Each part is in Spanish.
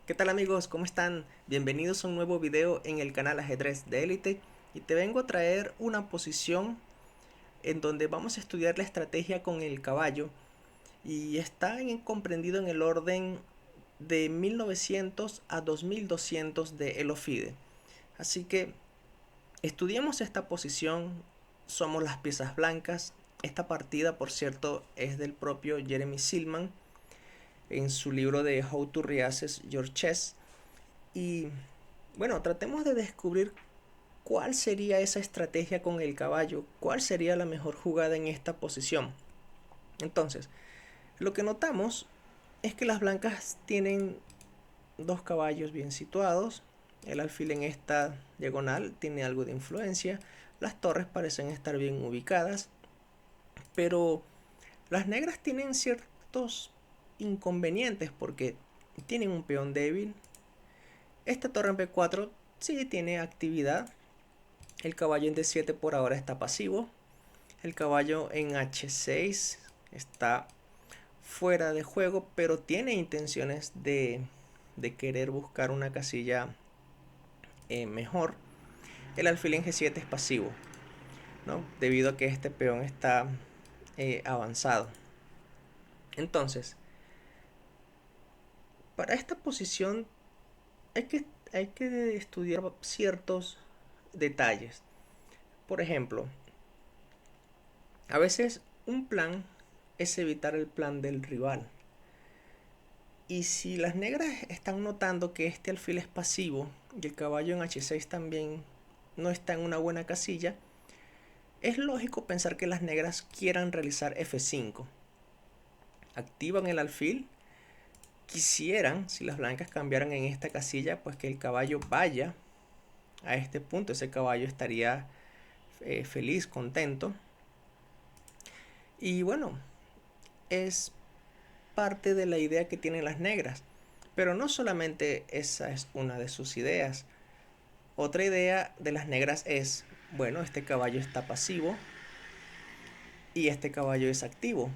¿Qué tal amigos? ¿Cómo están? Bienvenidos a un nuevo video en el canal Ajedrez de Élite y te vengo a traer una posición en donde vamos a estudiar la estrategia con el caballo y está comprendido en el orden de 1900 a 2200 de Elofide. Así que estudiemos esta posición, somos las piezas blancas. Esta partida, por cierto, es del propio Jeremy Silman en su libro de How to Reassess Your Chess. Y bueno, tratemos de descubrir cuál sería esa estrategia con el caballo, cuál sería la mejor jugada en esta posición. Entonces, lo que notamos es que las blancas tienen dos caballos bien situados, el alfil en esta diagonal tiene algo de influencia, las torres parecen estar bien ubicadas, pero las negras tienen ciertos inconvenientes porque tienen un peón débil. Esta torre en B4 sí tiene actividad. El caballo en D7 por ahora está pasivo. El caballo en H6 está fuera de juego, pero tiene intenciones de querer buscar una casilla mejor. El alfil en G7 es pasivo, ¿no? Debido a que este peón está avanzado. Entonces, para esta posición hay que, hay que estudiar ciertos detalles. Por ejemplo, a veces un plan es evitar el plan del rival. Y si las negras están notando que este alfil es pasivo y el caballo en H6 también no está en una buena casilla, es lógico pensar que las negras quieran realizar F5. Activan el alfil. Quisieran, si las blancas cambiaran en esta casilla, pues que el caballo vaya a este punto. Ese caballo estaría feliz, contento. Y bueno, es parte de la idea que tienen las negras. Pero no solamente esa es una de sus ideas. Otra idea de las negras es, bueno, este caballo está pasivo y este caballo es activo.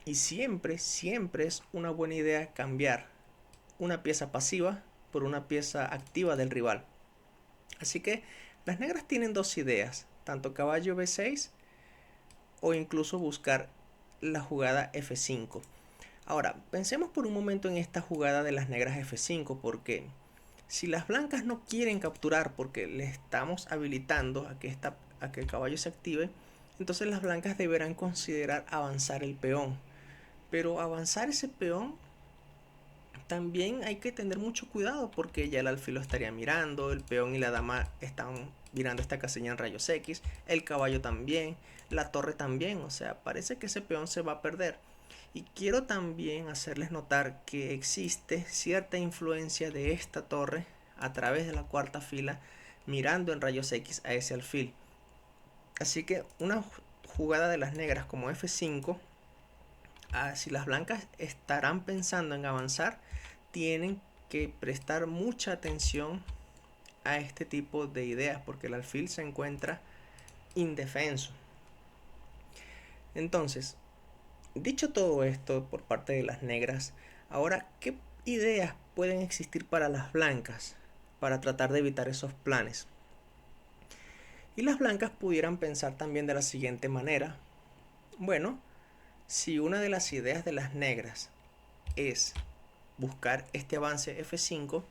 Y siempre, siempre es una buena idea cambiar una pieza pasiva por una pieza activa del rival. Así que las negras tienen dos ideas, tanto caballo B6 o incluso buscar la jugada F5. Ahora, pensemos por un momento en esta jugada de las negras F5, porque si las blancas no quieren capturar porque le estamos habilitando a que el caballo se active, entonces las blancas deberán considerar avanzar el peón. Pero avanzar ese peón también hay que tener mucho cuidado porque ya el alfil lo estaría mirando, el peón y la dama están mirando esta casilla en rayos X, el caballo también, la torre también, o sea, parece que ese peón se va a perder. Y quiero también hacerles notar que existe cierta influencia de esta torre a través de la cuarta fila mirando en rayos X a ese alfil. Así que una jugada de las negras como F5, si las blancas estarán pensando en avanzar, tienen que prestar mucha atención a este tipo de ideas porque el alfil se encuentra indefenso. Entonces, dicho todo esto por parte de las negras, ahora, ¿qué ideas pueden existir para las blancas para tratar de evitar esos planes? Y las blancas pudieran pensar también de la siguiente manera. Bueno, si una de las ideas de las negras es buscar este avance F5,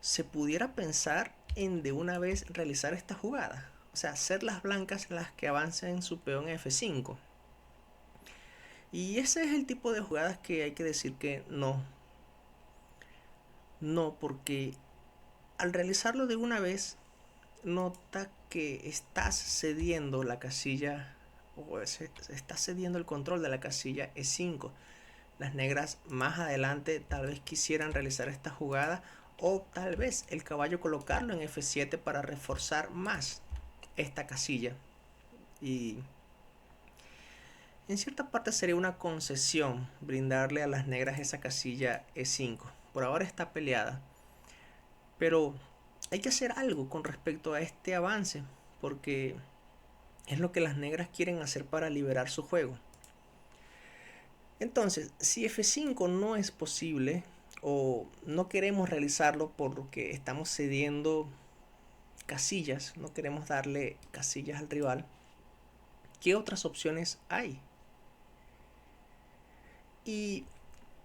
se pudiera pensar en de una vez realizar esta jugada. O sea, ser las blancas las que avancen su peón F5. Y ese es el tipo de jugadas que hay que decir que no. No, porque al realizarlo de una vez, nota que estás cediendo la casilla o estás cediendo el control de la casilla E5. Las negras más adelante tal vez quisieran realizar esta jugada o tal vez el caballo colocarlo en F7 para reforzar más esta casilla. Y en cierta parte sería una concesión brindarle a las negras esa casilla E5. Por ahora está peleada, pero hay que hacer algo con respecto a este avance porque es lo que las negras quieren hacer para liberar su juego. Entonces, si F5 no es posible, o no queremos realizarlo porque estamos cediendo casillas, no queremos darle casillas al rival, ¿qué otras opciones hay? Y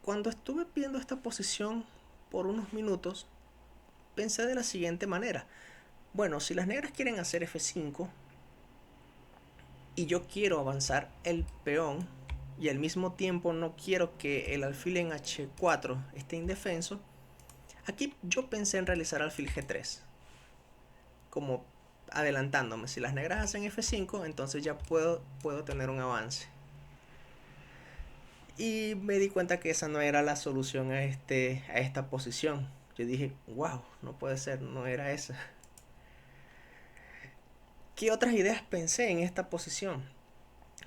cuando estuve viendo esta posición por unos minutos, pensé de la siguiente manera. Bueno, si las negras quieren hacer F5 y yo quiero avanzar el peón y al mismo tiempo no quiero que el alfil en H4 esté indefenso, aquí yo pensé en realizar alfil G3, como adelantándome. Si las negras hacen F5, entonces ya puedo tener un avance. Y me di cuenta que esa no era la solución a esta posición. Yo dije, wow, no puede ser, no era esa. ¿Qué otras ideas pensé en esta posición?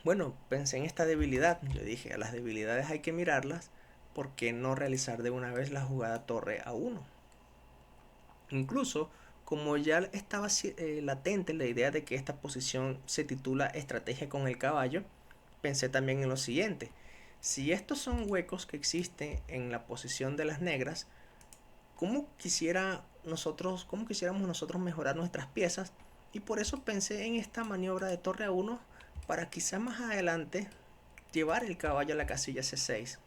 Bueno, pensé en esta debilidad. Yo dije, a las debilidades hay que mirarlas. ¿Por qué no realizar de una vez la jugada torre A1? Incluso, como ya estaba latente la idea de que esta posición se titula estrategia con el caballo, pensé también en lo siguiente. Si estos son huecos que existen en la posición de las negras, ¿cómo quisiéramos nosotros mejorar nuestras piezas? Y por eso pensé en esta maniobra de torre A1 para quizá más adelante llevar el caballo a la casilla C6.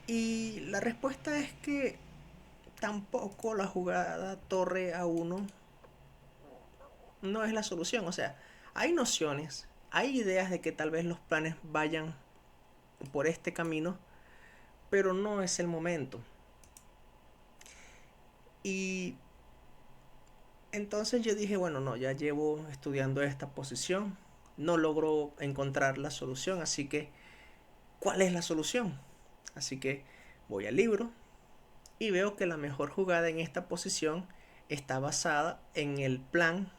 Y la respuesta es que tampoco la jugada torre A1 no es la solución. O sea, hay nociones, hay ideas de que tal vez los planes vayan por este camino, pero no es el momento. Y entonces yo dije, bueno, no, ya llevo estudiando esta posición, no logro encontrar la solución, así que, ¿cuál es la solución? Así que voy al libro y veo que la mejor jugada en esta posición está basada en el plan,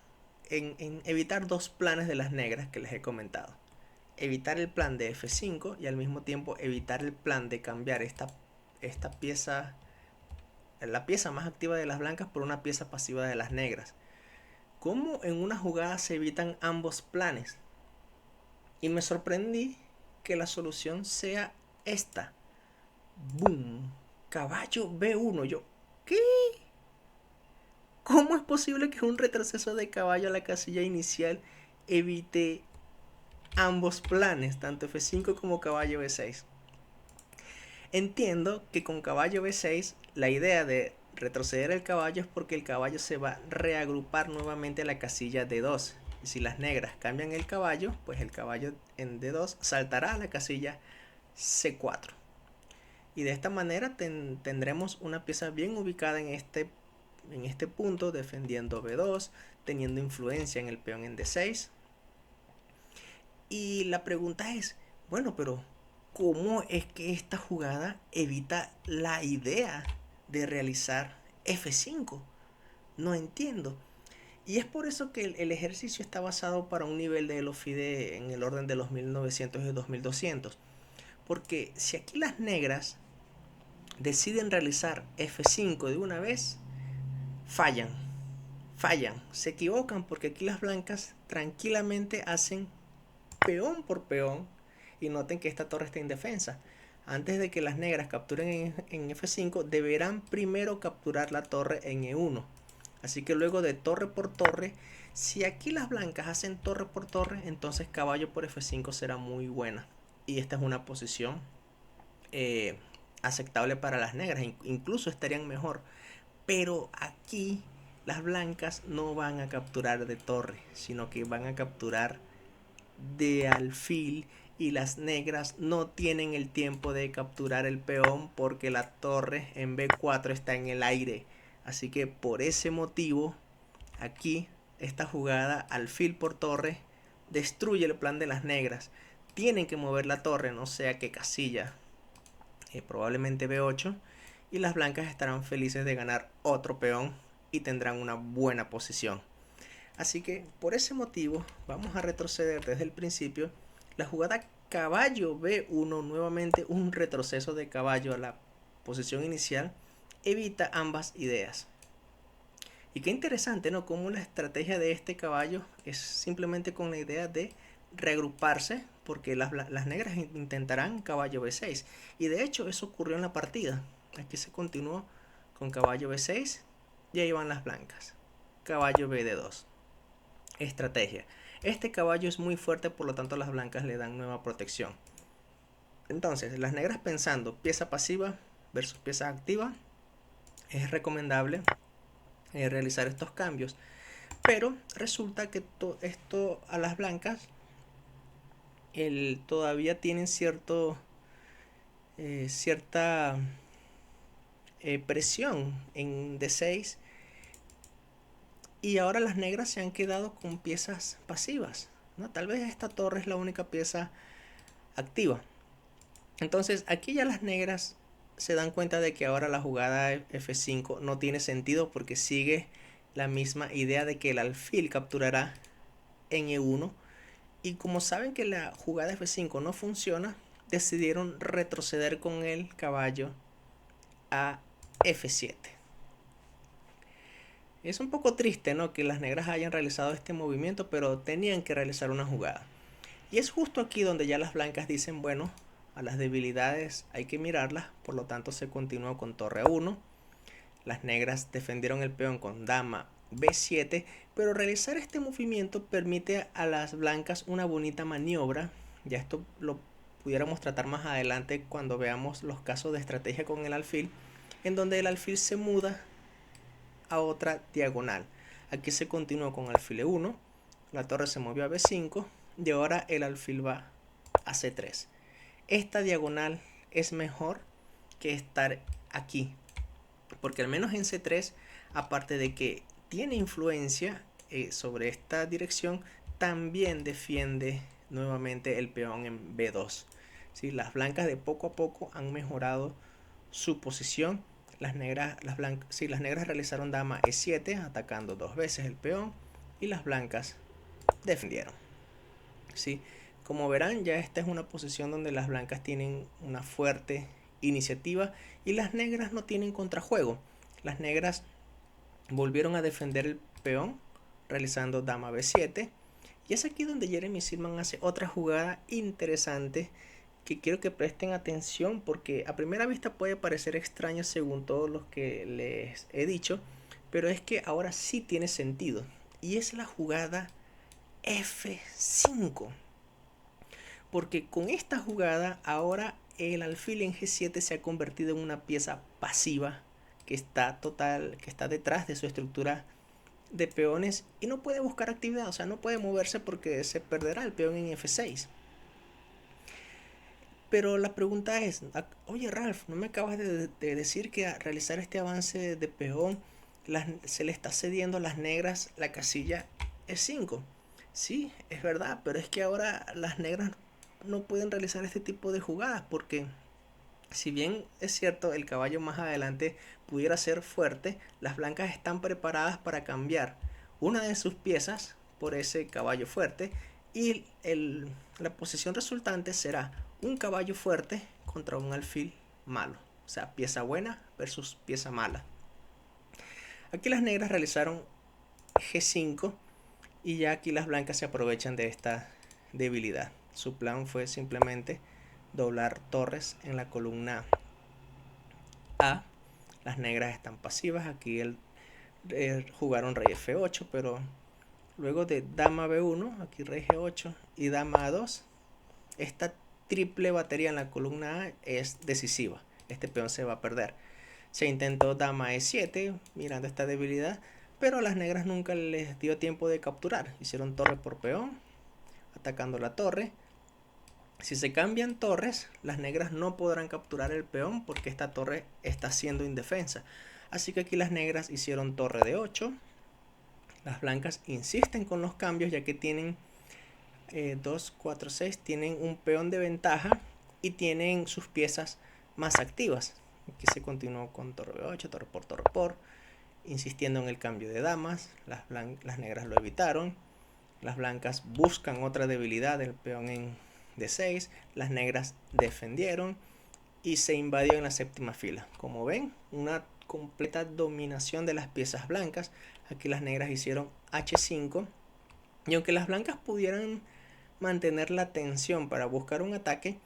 en evitar dos planes de las negras que les he comentado. Evitar el plan de F5 y al mismo tiempo evitar el plan de cambiar esta pieza, la pieza más activa de las blancas por una pieza pasiva de las negras. ¿Cómo en una jugada se evitan ambos planes? Y me sorprendí que la solución sea esta. ¡Boom! Caballo B1. Yo, ¿qué? ¿Cómo es posible que un retroceso de caballo a la casilla inicial evite ambos planes, tanto F5 como caballo B6? Entiendo que con caballo B6 la idea de retroceder el caballo es porque el caballo se va a reagrupar nuevamente a la casilla D2. Y si las negras cambian el caballo, pues el caballo en D2 saltará a la casilla C4. Y de esta manera tendremos una pieza bien ubicada en este punto, defendiendo B2, teniendo influencia en el peón en D6. Y la pregunta es, bueno, pero ¿cómo es que esta jugada evita la idea de realizar F5? No entiendo. Y es por eso que el ejercicio está basado para un nivel de Elofide en el orden de los 1900 y 2200. Porque si aquí las negras deciden realizar F5 de una vez, fallan. Fallan. Se equivocan porque aquí las blancas tranquilamente hacen peón por peón. Y noten que esta torre está indefensa. Antes de que las negras capturen en F5, deberán primero capturar la torre en E1. Así que luego de torre por torre, si aquí las blancas hacen torre por torre, entonces caballo por F5 será muy buena. Y esta es una posición aceptable para las negras, incluso estarían mejor. Pero aquí las blancas no van a capturar de torre, sino que van a capturar de alfil, y las negras no tienen el tiempo de capturar el peón porque la torre en B4 está en el aire. Así que por ese motivo, aquí esta jugada alfil por torre destruye el plan de las negras. Tienen que mover la torre, no sea que casilla, probablemente B8, y las blancas estarán felices de ganar otro peón y tendrán una buena posición. Así que por ese motivo vamos a retroceder desde el principio. La jugada caballo B1, nuevamente un retroceso de caballo a la posición inicial, evita ambas ideas. Y qué interesante, ¿no? Cómo la estrategia de este caballo es simplemente con la idea de reagruparse, porque las negras intentarán caballo B6. Y de hecho eso ocurrió en la partida. Aquí se continuó con caballo B6 y ahí van las blancas. Caballo BD2. Estrategia. Este caballo es muy fuerte, por lo tanto las blancas le dan nueva protección. Entonces, las negras pensando pieza pasiva versus pieza activa, es recomendable realizar estos cambios. Pero resulta que esto a las blancas todavía tienen cierta presión en D6, y ahora las negras se han quedado con piezas pasivas, ¿no? Tal vez esta torre es la única pieza activa. Entonces aquí ya las negras se dan cuenta de que ahora la jugada F5 no tiene sentido, porque sigue la misma idea de que el alfil capturará en E1. Y como saben que la jugada F5 no funciona, decidieron retroceder con el caballo a F7. Es un poco triste, ¿no?, que las negras hayan realizado este movimiento, pero tenían que realizar una jugada. Y es justo aquí donde ya las blancas dicen, bueno, a las debilidades hay que mirarlas, por lo tanto se continuó con torre A1. Las negras defendieron el peón con dama B7, pero realizar este movimiento permite a las blancas una bonita maniobra. Ya esto lo pudiéramos tratar más adelante cuando veamos los casos de estrategia con el alfil, en donde el alfil se muda a otra diagonal. Aquí se continuó con alfil E1, la torre se movió a B5 y ahora el alfil va a C3. Esta diagonal es mejor que estar aquí, porque al menos en C3, aparte de que tiene influencia sobre esta dirección, también defiende nuevamente el peón en B2. ¿Sí? Las blancas de poco a poco han mejorado su posición. Las negras realizaron dama E7, atacando 2 veces el peón, y las blancas defendieron. ¿Sí? Como verán, ya esta es una posición donde las blancas tienen una fuerte iniciativa y las negras no tienen contrajuego. Las negras volvieron a defender el peón realizando dama B7, y es aquí donde Jeremy Silman hace otra jugada interesante que quiero que presten atención, porque a primera vista puede parecer extraño según todo lo que les he dicho, pero es que ahora sí tiene sentido, y es la jugada F5. Porque con esta jugada ahora el alfil en G7 se ha convertido en una pieza pasiva que está detrás de su estructura de peones y no puede buscar actividad, o sea, no puede moverse porque se perderá el peón en F6. Pero la pregunta es, oye Ralph, ¿no me acabas de decir que al realizar este avance de peón se le está cediendo a las negras la casilla E5? Sí, es verdad, pero es que ahora las negras no pueden realizar este tipo de jugadas, porque si bien es cierto el caballo más adelante pudiera ser fuerte, las blancas están preparadas para cambiar una de sus piezas por ese caballo fuerte, y la posición resultante será un caballo fuerte contra un alfil malo, o sea, pieza buena versus pieza mala. Aquí las negras realizaron G5 y ya aquí las blancas se aprovechan de esta debilidad. Su plan fue simplemente doblar torres en la columna A. Las negras están pasivas. Aquí jugaron rey F8, pero luego de dama B1, aquí rey G8 y dama A2, esta triple batería en la columna A es decisiva. Este peón se va a perder. Se intentó dama E7 mirando esta debilidad, pero a las negras nunca les dio tiempo de capturar. Hicieron torre por peón, atacando la torre. Si se cambian torres, las negras no podrán capturar el peón porque esta torre está siendo indefensa. Así que aquí las negras hicieron torre de 8. Las blancas insisten con los cambios ya que tienen 2, 4, 6. Tienen un peón de ventaja y tienen sus piezas más activas. Aquí se continuó con torre B8, torre por, insistiendo en el cambio de damas. Las negras lo evitaron. Las blancas buscan otra debilidad, el peón en D6. Las negras defendieron y se invadió en la séptima fila. Como ven, una completa dominación de las piezas blancas. Aquí las negras hicieron H5. Y aunque las blancas pudieran mantener la tensión para buscar un ataque,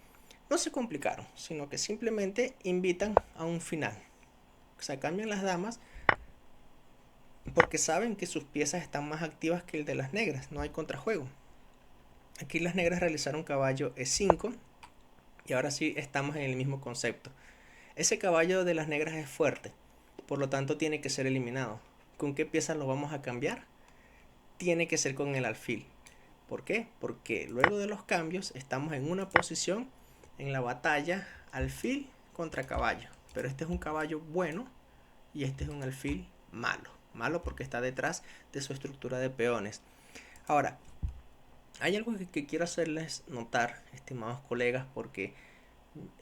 no se complicaron, sino que simplemente invitan a un final. O sea, cambian las damas porque saben que sus piezas están más activas que el de las negras, no hay contrajuego. Aquí las negras realizaron caballo E5 y ahora sí estamos en el mismo concepto. Ese caballo de las negras es fuerte, por lo tanto tiene que ser eliminado. ¿Con qué pieza lo vamos a cambiar? Tiene que ser con el alfil. ¿Por qué? Porque luego de los cambios estamos en una posición en la batalla alfil contra caballo. Pero este es un caballo bueno y este es un alfil malo. Malo porque está detrás de su estructura de peones. Ahora, hay algo que quiero hacerles notar, estimados colegas, porque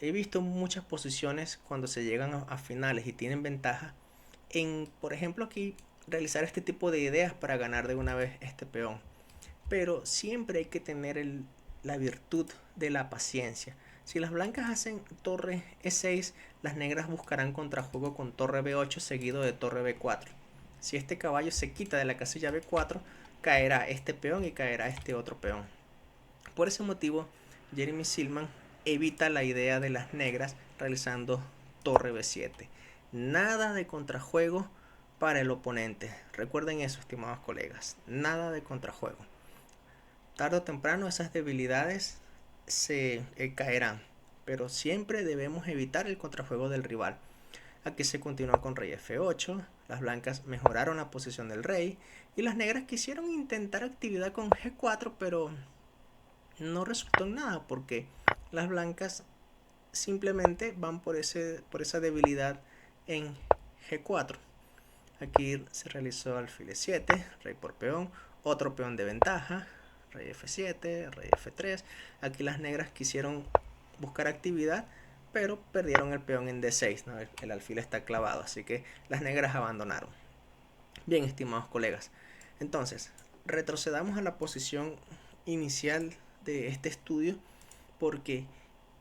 he visto muchas posiciones cuando se llegan a finales y tienen ventaja en, por ejemplo, aquí realizar este tipo de ideas para ganar de una vez este peón. Pero siempre hay que tener la virtud de la paciencia. Si las blancas hacen torre E6, las negras buscarán contrajuego con torre B8 seguido de torre B4. Si este caballo se quita de la casilla B4, caerá este peón y caerá este otro peón. Por ese motivo, Jeremy Silman evita la idea de las negras realizando torre B7. Nada de contrajuego para el oponente. Recuerden eso, estimados colegas. Nada de contrajuego. Tarde o temprano esas debilidades se caerán, pero siempre debemos evitar el contrajuego del rival. Aquí se continúa con rey F8, las blancas mejoraron la posición del rey y las negras quisieron intentar actividad con G4, pero no resultó en nada porque las blancas simplemente van por esa debilidad en G4. Aquí se realizó alfil E7, rey por peón, otro peón de ventaja, rey F7, rey F3. Aquí las negras quisieron buscar actividad, pero perdieron el peón en D6, ¿no? El alfil está clavado, así que las negras abandonaron. Bien, estimados colegas, entonces retrocedamos a la posición inicial de este estudio, porque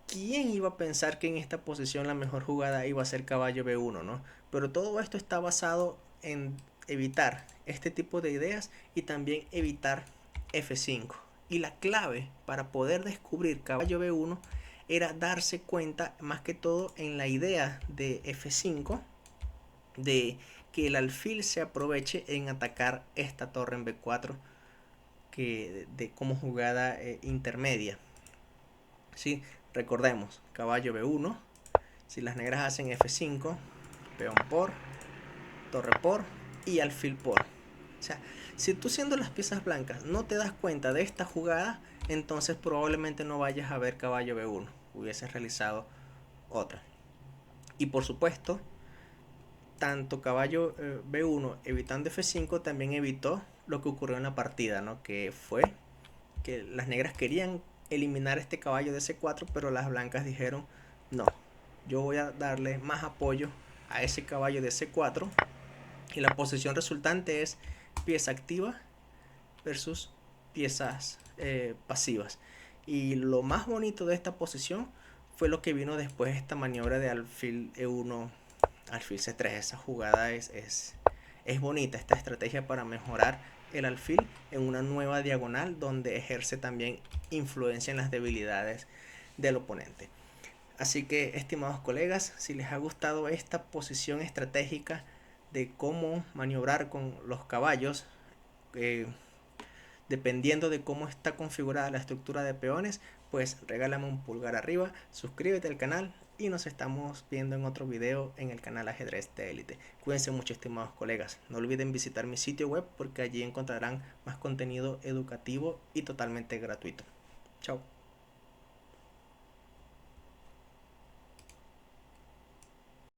¿quién iba a pensar que en esta posición la mejor jugada iba a ser caballo B1, ¿no? Pero todo esto está basado en evitar este tipo de ideas y también evitar F5. Y la clave para poder descubrir caballo B1 era darse cuenta más que todo en la idea de F5 de que el alfil se aproveche en atacar esta torre en B4 como jugada intermedia. ¿Sí? Recordemos, caballo B1, si las negras hacen F5, peón por, torre por y alfil por. O sea, si tú siendo las piezas blancas no te das cuenta de esta jugada, entonces probablemente no vayas a ver caballo B1, hubieses realizado otra. Y por supuesto, tanto caballo B1 evitando F5 también evitó lo que ocurrió en la partida, ¿no? Que fue que las negras querían eliminar este caballo de C4, pero las blancas dijeron no, yo voy a darle más apoyo a ese caballo de C4 y la posición resultante es pieza activa versus piezas pasivas. Y lo más bonito de esta posición fue lo que vino después, esta maniobra de alfil E1, alfil C3. Esa jugada es bonita, esta estrategia para mejorar el alfil en una nueva diagonal donde ejerce también influencia en las debilidades del oponente. Así que, estimados colegas, si les ha gustado esta posición estratégica de cómo maniobrar con los caballos, dependiendo de cómo está configurada la estructura de peones, pues regálame un pulgar arriba, suscríbete al canal y nos estamos viendo en otro video en el canal Ajedrez de Élite. Cuídense mucho, estimados colegas. No olviden visitar mi sitio web porque allí encontrarán más contenido educativo y totalmente gratuito. Chao.